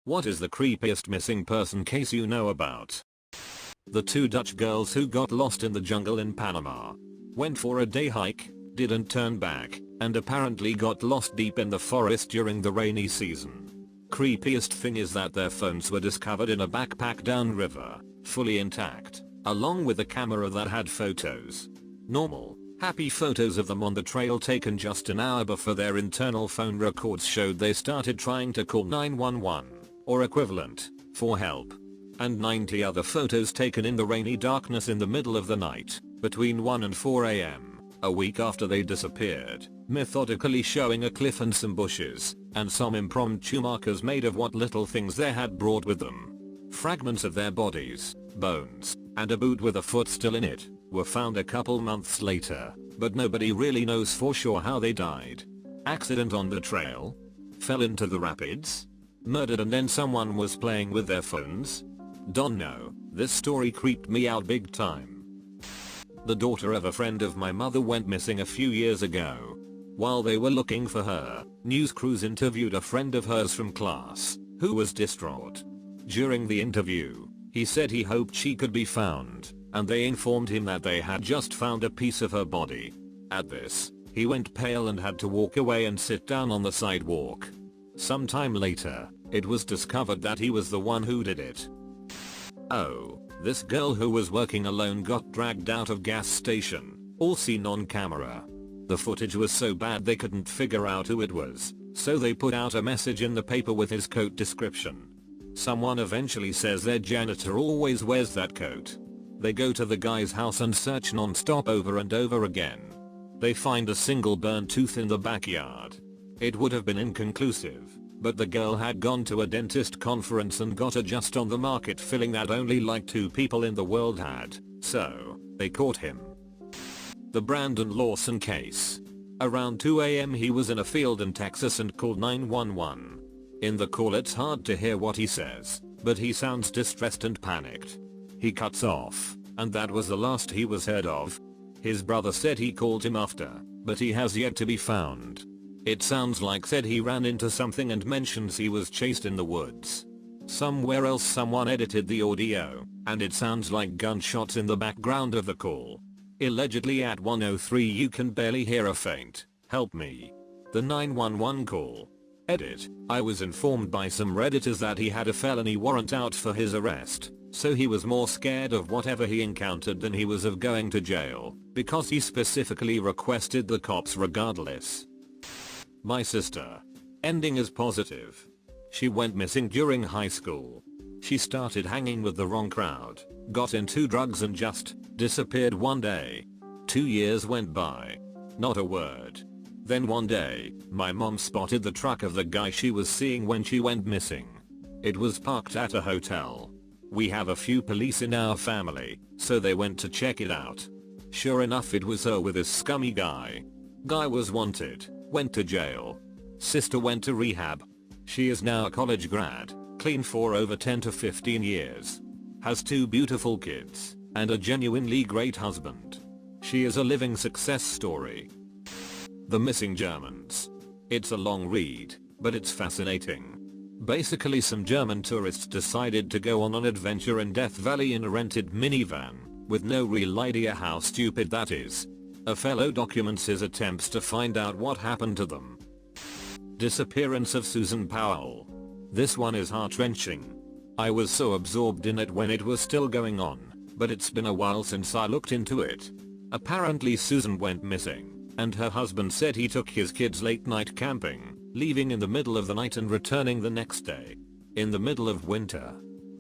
What is the creepiest missing person case you know about? The two Dutch girls who got lost in the jungle in Panama. Went for a day hike, didn't turn back, and apparently got lost deep in the forest during the rainy season. Creepiest thing is that their phones were discovered in a backpack downriver, fully intact, along with a camera that had photos. Normal, happy photos of them on the trail taken just an hour before their internal phone records showed they started trying to call 911, or equivalent, for help. And 90 other photos taken in the rainy darkness in the middle of the night, between 1 and 4 am, a week after they disappeared, methodically showing a cliff and some bushes, and some impromptu markers made of what little things they had brought with them. Fragments of their bodies, bones, and a boot with a foot still in it, were found a couple months later, but nobody really knows for sure how they died. Accident on the trail? Fell into the rapids? Murdered and then someone was playing with their phones? Don't know, this story creeped me out big time. The daughter of a friend of my mother went missing a few years ago. While they were looking for her, news crews interviewed a friend of hers from class, who was distraught. During the interview, he said he hoped she could be found, and they informed him that they had just found a piece of her body. At this, he went pale and had to walk away and sit down on the sidewalk. Sometime later, it was discovered that he was the one who did it. Oh, this girl who was working alone got dragged out of gas station, all seen on camera. The footage was so bad they couldn't figure out who it was, so they put out a message in the paper with his coat description. Someone eventually says their janitor always wears that coat. They go to the guy's house and search non-stop over and over again. They find a single burnt tooth in the backyard. It would have been inconclusive, but the girl had gone to a dentist conference and got a just on the market filling that only like 2 people in the world had, so they caught him. The Brandon Lawson case. Around 2 am he was in a field in Texas and called 911. In the call it's hard to hear what he says, but he sounds distressed and panicked. He cuts off, and that was the last he was heard of. His brother said he called him after, but he has yet to be found. It sounds like said he ran into something and mentions he was chased in the woods. Somewhere else someone edited the audio, and it sounds like gunshots in the background of the call. Allegedly at 1:03 you can barely hear a faint, "Help me." The 911 call. Edit, I was informed by some redditors that he had a felony warrant out for his arrest, so he was more scared of whatever he encountered than he was of going to jail, because he specifically requested the cops regardless. My sister. Ending is positive. She went missing during high school. She started hanging with the wrong crowd, got into drugs and just disappeared one day. 2 years went by. Not a word. Then one day, my mom spotted the truck of the guy she was seeing when she went missing. It was parked at a hotel. We have a few police in our family, so they went to check it out. Sure enough it was her with this scummy guy. Guy was wanted, went to jail. Sister went to rehab. She is now a college grad, clean for over 10 to 15 years. Has 2 beautiful kids, and a genuinely great husband. She is a living success story. The Missing Germans. It's a long read, but it's fascinating. Basically some German tourists decided to go on an adventure in Death Valley in a rented minivan, with no real idea how stupid that is. A fellow documents his attempts to find out what happened to them. Disappearance of Susan Powell. This one is heart-wrenching. I was so absorbed in it when it was still going on, but it's been a while since I looked into it. Apparently Susan went missing, and her husband said he took his kids late night camping, leaving in the middle of the night and returning the next day. In the middle of winter.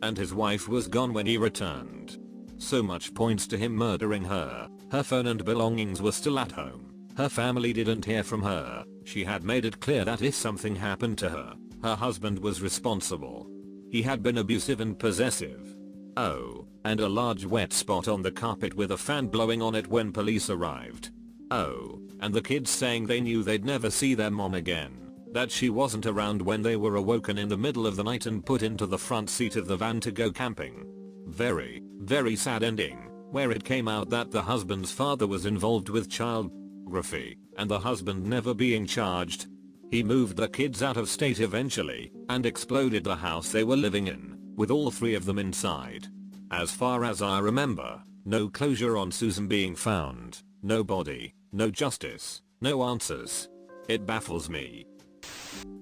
And his wife was gone when he returned. So much points to him murdering her. Her phone and belongings were still at home. Her family didn't hear from her. She had made it clear that if something happened to her, her husband was responsible. He had been abusive and possessive. Oh, and a large wet spot on the carpet with a fan blowing on it when police arrived. Oh, and the kids saying they knew they'd never see their mom again. That she wasn't around when they were awoken in the middle of the night and put into the front seat of the van to go camping. Very, very sad ending, where it came out that the husband's father was involved with child pornography, and the husband never being charged. He moved the kids out of state eventually and exploded the house they were living in, with all 3 of them inside. As far as I remember, no closure on Susan being found, no body, no justice, no answers. It baffles me.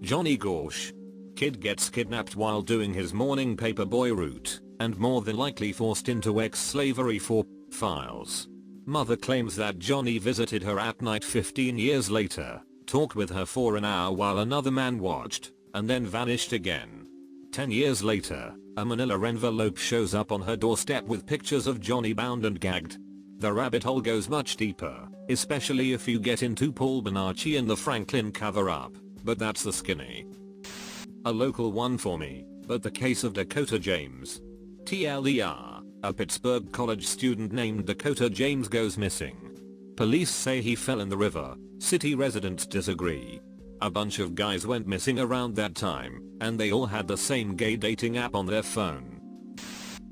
Johnny Gorsh. Kid gets kidnapped while doing his morning paperboy route, and more than likely forced into ex-slavery for files. Mother claims that Johnny visited her at night 15 years later, talked with her for an hour while another man watched, and then vanished again. 10 years later, a manila envelope shows up on her doorstep with pictures of Johnny bound and gagged. The rabbit hole goes much deeper, especially if you get into Paul Bonacci and the Franklin cover-up, but that's the skinny. A local one for me, but the case of Dakota James. TLDR, a Pittsburgh college student named Dakota James goes missing. Police say he fell in the river, city residents disagree. A bunch of guys went missing around that time, and they all had the same gay dating app on their phone.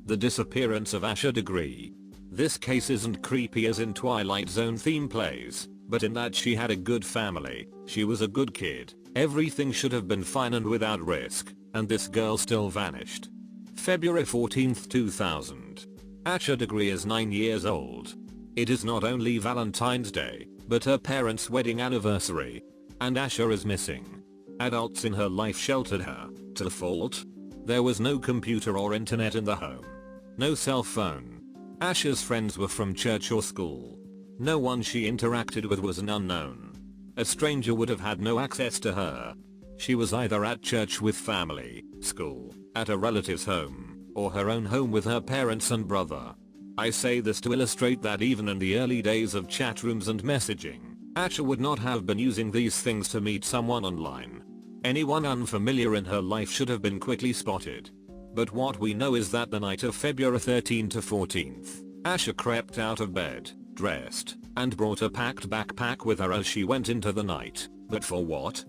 The disappearance of Asher Degree. This case isn't creepy as in Twilight Zone theme plays, but in that she had a good family, she was a good kid, everything should have been fine and without risk, and this girl still vanished. February 14, 2000. Asher Degree is 9 years old. It is not only Valentine's Day, but her parents' wedding anniversary. And Asher is missing. Adults in her life sheltered her. To the fault? There was no computer or internet in the home. No cell phone. Asher's friends were from church or school. No one she interacted with was an unknown. A stranger would have had no access to her. She was either at church with family, school, at a relative's home, or her own home with her parents and brother. I say this to illustrate that even in the early days of chat rooms and messaging, Asher would not have been using these things to meet someone online. Anyone unfamiliar in her life should have been quickly spotted. But what we know is that the night of February 13 to 14th, Asher crept out of bed, dressed, and brought a packed backpack with her as she went into the night. But for what?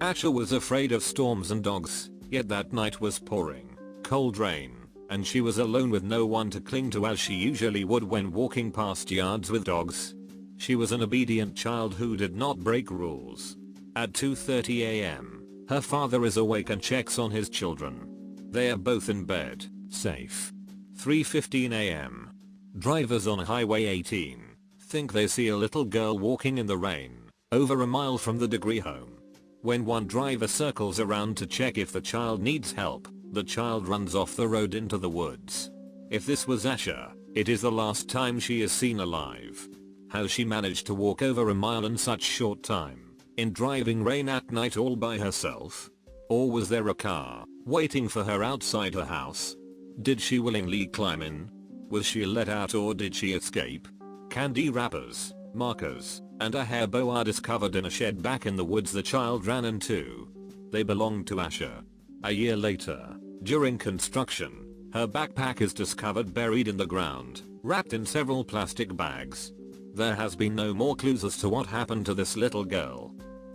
Asher was afraid of storms and dogs, yet that night was pouring, cold rain, and she was alone with no one to cling to as she usually would when walking past yards with dogs. She was an obedient child who did not break rules. At 2:30 am, her father is awake and checks on his children. They are both in bed, safe. 3:15 am. Drivers on Highway 18 think they see a little girl walking in the rain, over a mile from the Degree home. When one driver circles around to check if the child needs help, the child runs off the road into the woods. If this was Asher, it is the last time she is seen alive. How she managed to walk over a mile in such short time, in driving rain at night all by herself? Or was there a car, waiting for her outside her house? Did she willingly climb in? Was she let out or did she escape? Candy wrappers, markers, and a hair bow are discovered in a shed back in the woods the child ran into. They belonged to Asher. A year later, during construction, her backpack is discovered buried in the ground, wrapped in several plastic bags. There has been no more clues as to what happened to this little girl.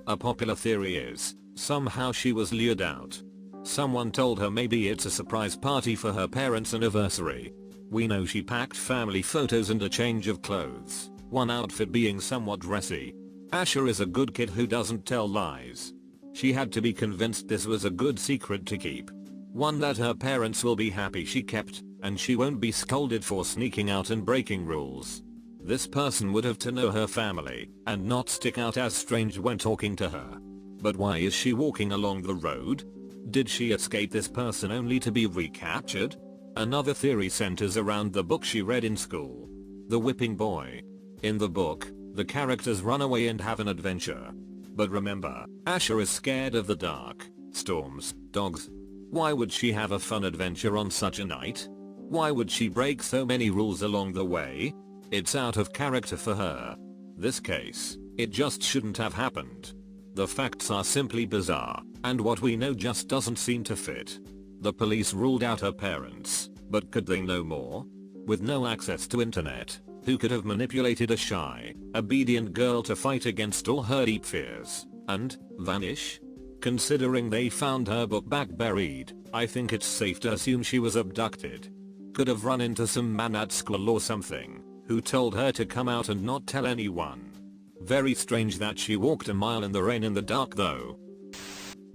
A popular theory is, somehow she was lured out. Someone told her maybe it's a surprise party for her parents' anniversary. We know she packed family photos and a change of clothes, one outfit being somewhat dressy. Asher is a good kid who doesn't tell lies. She had to be convinced this was a good secret to keep. One that her parents will be happy she kept, and she won't be scolded for sneaking out and breaking rules. This person would have to know her family, and not stick out as strange when talking to her. But why is she walking along the road? Did she escape this person only to be recaptured? Another theory centers around the book she read in school, The Whipping Boy. In the book, the characters run away and have an adventure. But remember, Asher is scared of the dark, storms, dogs. Why would she have a fun adventure on such a night? Why would she break so many rules along the way? It's out of character for her. This case, it just shouldn't have happened. The facts are simply bizarre, and what we know just doesn't seem to fit. The police ruled out her parents, but could they know more? With no access to internet, who could have manipulated a shy, obedient girl to fight against all her deep fears, and vanish? Considering they found her book bag buried, I think it's safe to assume she was abducted. Could have run into some man at school or something, who told her to come out and not tell anyone. Very strange that she walked a mile in the rain in the dark though.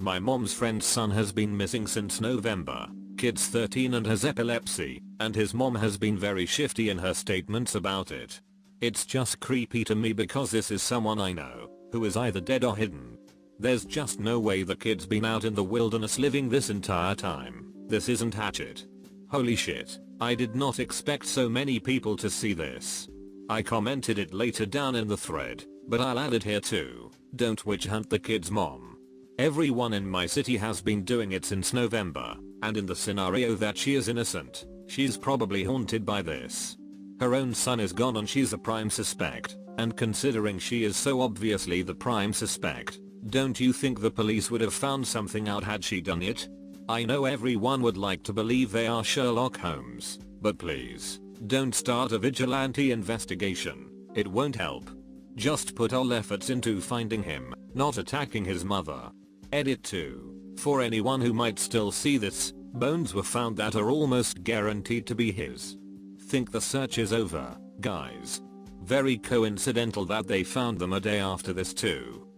My mom's friend's son has been missing since November. Kid's 13 and has epilepsy, and his mom has been very shifty in her statements about it. It's just creepy to me because this is someone I know, who is either dead or hidden. There's just no way the kid's been out in the wilderness living this entire time. This isn't Hatchet. Holy shit, I did not expect so many people to see this. I commented it later down in the thread, but I'll add it here too. Don't witch hunt the kid's mom. Everyone in my city has been doing it since November, and in the scenario that she is innocent, she's probably haunted by this. Her own son is gone and she's a prime suspect, and considering she is so obviously the prime suspect, don't you think the police would have found something out had she done it? I know everyone would like to believe they are Sherlock Holmes, but please, don't start a vigilante investigation. It won't help. Just put all efforts into finding him, not attacking his mother. Edit 2. For anyone who might still see this, bones were found that are almost guaranteed to be his. Think the search is over, guys. Very coincidental that they found them a day after this too.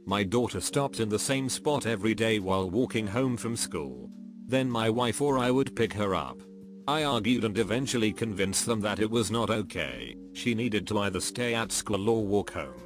My daughter stopped in the same spot every day while walking home from school. Then my wife or I would pick her up. I argued and eventually convinced them that it was not okay. She needed to either stay at school or walk home.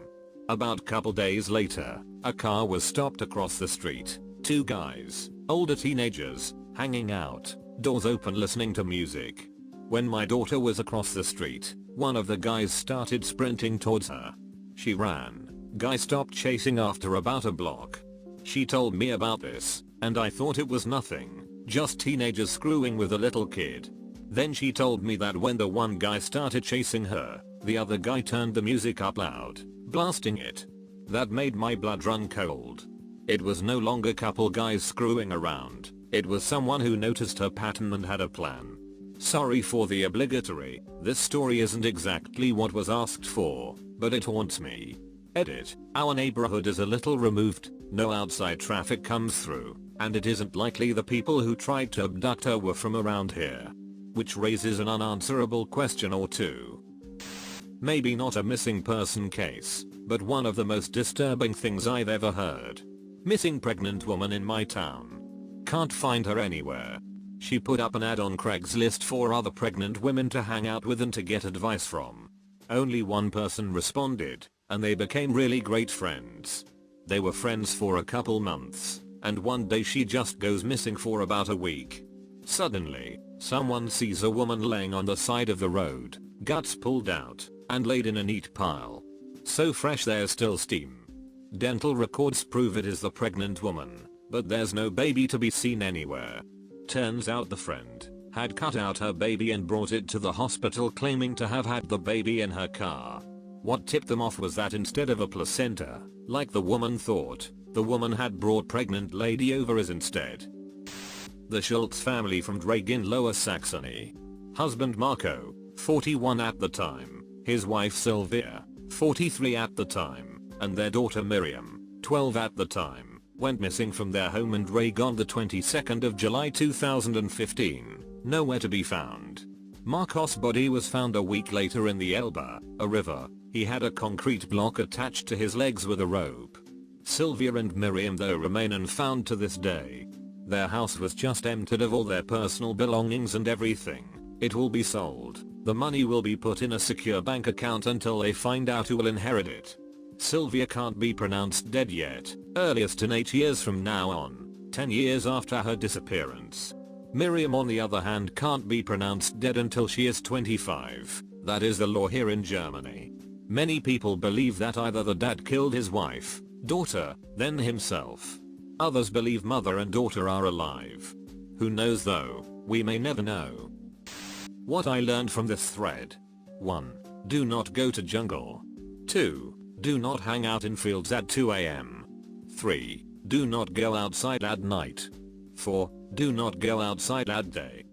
About couple days later, a car was stopped across the street. Two guys, older teenagers, hanging out, doors open listening to music. When my daughter was across the street, one of the guys started sprinting towards her. She ran. Guy stopped chasing after about a block. She told me about this, and I thought it was nothing, just teenagers screwing with a little kid. Then she told me that when the one guy started chasing her, the other guy turned the music up loud, blasting it. That made my blood run cold. It was no longer couple guys screwing around, it was someone who noticed her pattern and had a plan. Sorry for the obligatory, this story isn't exactly what was asked for, but it haunts me. Edit, our neighborhood is a little removed, no outside traffic comes through, and it isn't likely the people who tried to abduct her were from around here. Which raises an unanswerable question or two. Maybe not a missing person case, but one of the most disturbing things I've ever heard. Missing pregnant woman in my town. Can't find her anywhere. She put up an ad on Craigslist for other pregnant women to hang out with and to get advice from. Only one person responded, and they became really great friends. They were friends for a couple months, and one day she just goes missing for about a week. Suddenly, someone sees a woman laying on the side of the road, guts pulled out, and laid in a neat pile. So fresh there's still steam. Dental records prove it is the pregnant woman, but there's no baby to be seen anywhere. Turns out the friend had cut out her baby and brought it to the hospital claiming to have had the baby in her car. What tipped them off was that instead of a placenta, like the woman thought, the woman had brought pregnant lady ovaries instead. The Schultz family from Drag in Lower Saxony. Husband Marco, 41 at the time, his wife Sylvia, 43 at the time, and their daughter Miriam, 12 at the time, went missing from their home in Drag on the 22nd of July 2015, nowhere to be found. Marcos' body was found a week later in the Elbe, a river. He had a concrete block attached to his legs with a rope. Sylvia and Miriam though remain unfound to this day. Their house was just emptied of all their personal belongings and everything. It will be sold. The money will be put in a secure bank account until they find out who will inherit it. Sylvia can't be pronounced dead yet, earliest in 8 years from now on, 10 years after her disappearance. Miriam on the other hand can't be pronounced dead until she is 25, that is the law here in Germany. Many people believe that either the dad killed his wife, daughter, then himself. Others believe mother and daughter are alive. Who knows though, we may never know. What I learned from this thread. 1. Do not go to jungle. 2. Do not hang out in fields at 2 AM. 3. Do not go outside at night. 4. Do not go outside at day.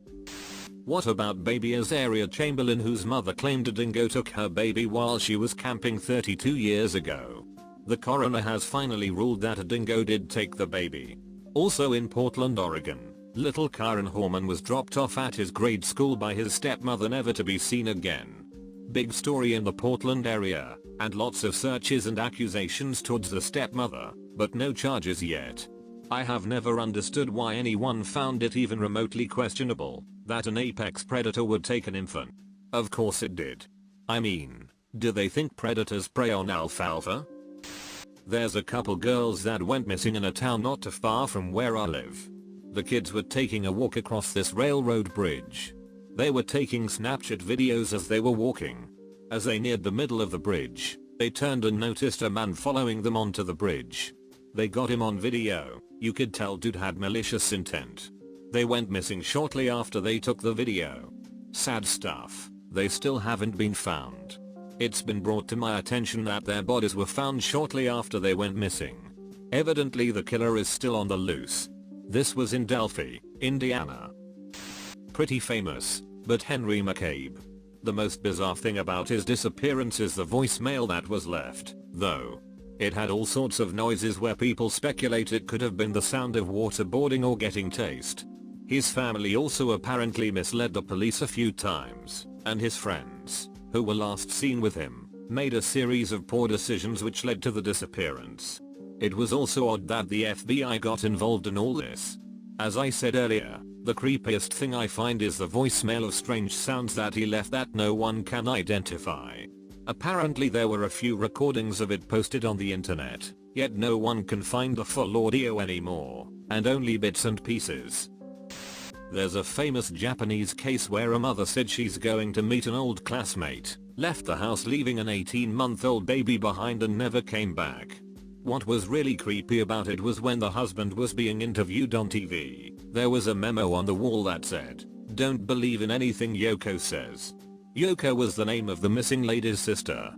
What about baby Azaria Chamberlain whose mother claimed a dingo took her baby while she was camping 32 years ago? The coroner has finally ruled that a dingo did take the baby. Also in Portland, Oregon, little Karen Horman was dropped off at his grade school by his stepmother never to be seen again. Big story in the Portland area, and lots of searches and accusations towards the stepmother, but no charges yet. I have never understood why anyone found it even remotely questionable that an apex predator would take an infant. Of course it did. I mean, do they think predators prey on alfalfa? There's a couple girls that went missing in a town not too far from where I live. The kids were taking a walk across this railroad bridge. They were taking Snapchat videos as they were walking. As they neared the middle of the bridge, they turned and noticed a man following them onto the bridge. They got him on video. You could tell dude had malicious intent. They went missing shortly after they took the video. Sad stuff. They still haven't been found. It's been brought to my attention that their bodies were found shortly after they went missing. Evidently the killer is still on the loose. This was in Delphi, Indiana. Pretty famous, but Henry McCabe. The most bizarre thing about his disappearance is the voicemail that was left, though. It had all sorts of noises where people speculate it could have been the sound of waterboarding or getting tased. His family also apparently misled the police a few times, and his friends, who were last seen with him, made a series of poor decisions which led to the disappearance. It was also odd that the FBI got involved in all this. As I said earlier, the creepiest thing I find is the voicemail of strange sounds that he left that no one can identify. Apparently there were a few recordings of it posted on the internet, yet no one can find the full audio anymore, and only bits and pieces. There's a famous Japanese case where a mother said she's going to meet an old classmate, left the house leaving an 18-month-old baby behind and never came back. What was really creepy about it was when the husband was being interviewed on TV, there was a memo on the wall that said, "Don't believe in anything Yoko says." Yoko was the name of the missing lady's sister,